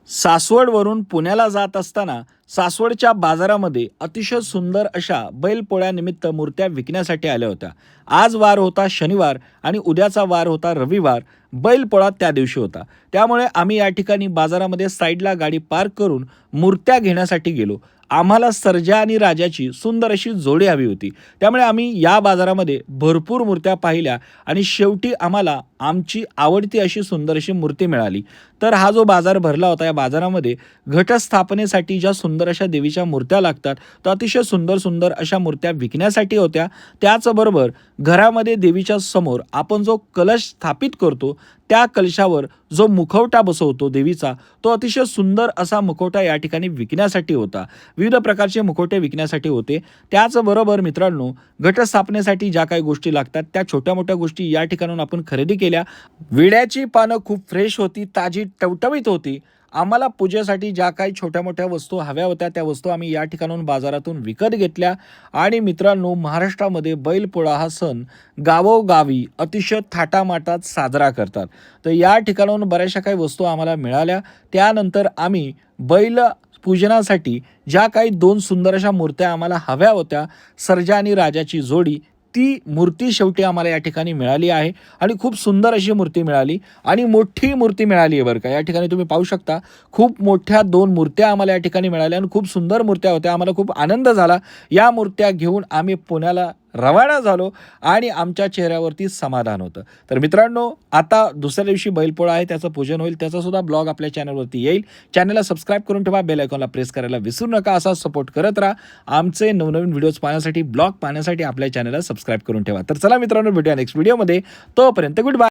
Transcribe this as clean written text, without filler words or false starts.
सासवडवरून पुण्याला जात असताना सासवडच्या बाजारामध्ये अतिशय सुंदर अशा बैलपोळ्यानिमित्त मूर्त्या विकण्यासाठी आल्या होत्या। आज वार होता शनिवार आणि उद्याचा वार होता रविवार। बैलपोळा त्या दिवशी होता, त्यामुळे आम्ही या ठिकाणी बाजारामध्ये साईडला गाडी पार्क करून मूर्त्या घेण्यासाठी गेलो। आम्हाला सर्जा आणि राजाची सुंदर अशी जोडी हवी होती, त्यामुळे आम्ही या बाजारामध्ये भरपूर मूर्त्या पाहिल्या आणि शेवटी आम्हाला आमची आवडती अशी सुंदर अशी मूर्ती मिळाली। तर हा जो बाजार भरला होता, या बाजारामध्ये घटस्थापनेसाठी ज्या सुंदर अशा देवीच्या मूर्त्या लागतात, तर अतिशय सुंदर सुंदर अशा मूर्त्या विकण्यासाठी होत्या। त्याचबरोबर घरामध्ये देवीच्या समोर आपण जो कलश स्थापित करतो, त्या कलशावर जो मुखवटा बसवतो देवीचा, तो अतिशय सुंदर असा मुखवटा या ठिकाणी विकण्यासाठी होता। विविध प्रकारचे मुखवटे विकण्यासाठी होते। त्याचबरोबर मित्रांनो, घटस्थापनेसाठी ज्या काही गोष्टी लागतात त्या छोट्या मोठ्या गोष्टी या ठिकाणाहून आपण खरेदी केल्या। विड्याची पानं खूप फ्रेश होती, ताजी टवटवीत होती। आम्हाला पूजेसाठी ज्या काही छोट्या मोठ्या वस्तू हव्या होत्या त्या वस्तू आम्ही या ठिकाणाहून बाजारातून विकत घेतल्या। आणि मित्रांनो, महाराष्ट्रामध्ये बैलपोळा हा सण गावोगावी अतिशय थाटामाटात साजरा करतात। तर या ठिकाणाहून बऱ्याचशा काही वस्तू आम्हाला मिळाल्या। त्यानंतर आम्ही बैल पूजनासाठी ज्या काही दोन सुंदर अशा मूर्त्या आम्हाला हव्या होत्या, सर्जा आणि राजाची जोडी, ती मूर्ती शेवटी आम्हाला या ठिकाणी मिळाली आहे आणि खूप सुंदर अशी मूर्ती मिळाली आणि मोठी मूर्ती मिळाली आहे बरं का। या ठिकाणी तुम्ही पाहू शकता, खूप मोठ्या दोन मूर्त्या आम्हाला या ठिकाणी मिळाल्या आणि खूप सुंदर मूर्त्या होत्या। आम्हाला खूप आनंद झाला। या मूर्त्या घेऊन आम्ही पुण्याला रवाना झालो आणि आमच्या चेहऱ्यावरती समाधान होतं। तर मित्रांनो, आता दुसऱ्या दिवशी बैलपोळा आहे, त्याचं पूजन होईल, त्याचा सुद्धा ब्लॉग आपल्या चॅनलवरती येईल। चॅनलला सबस्क्राईब करून ठेवा, बेल आयकॉनला प्रेस करायला विसरू नका। असा सपोर्ट करत राहा। आमचे नवनवीन व्हिडिओज पाहण्यासाठी, ब्लॉग पाहण्यासाठी आपल्या चॅनलला सबस्क्राईब करून ठेवा। तर चला मित्रांनो, भेटूया नेक्स्ट व्हिडिओमध्ये। तोपर्यंत गुड बाय।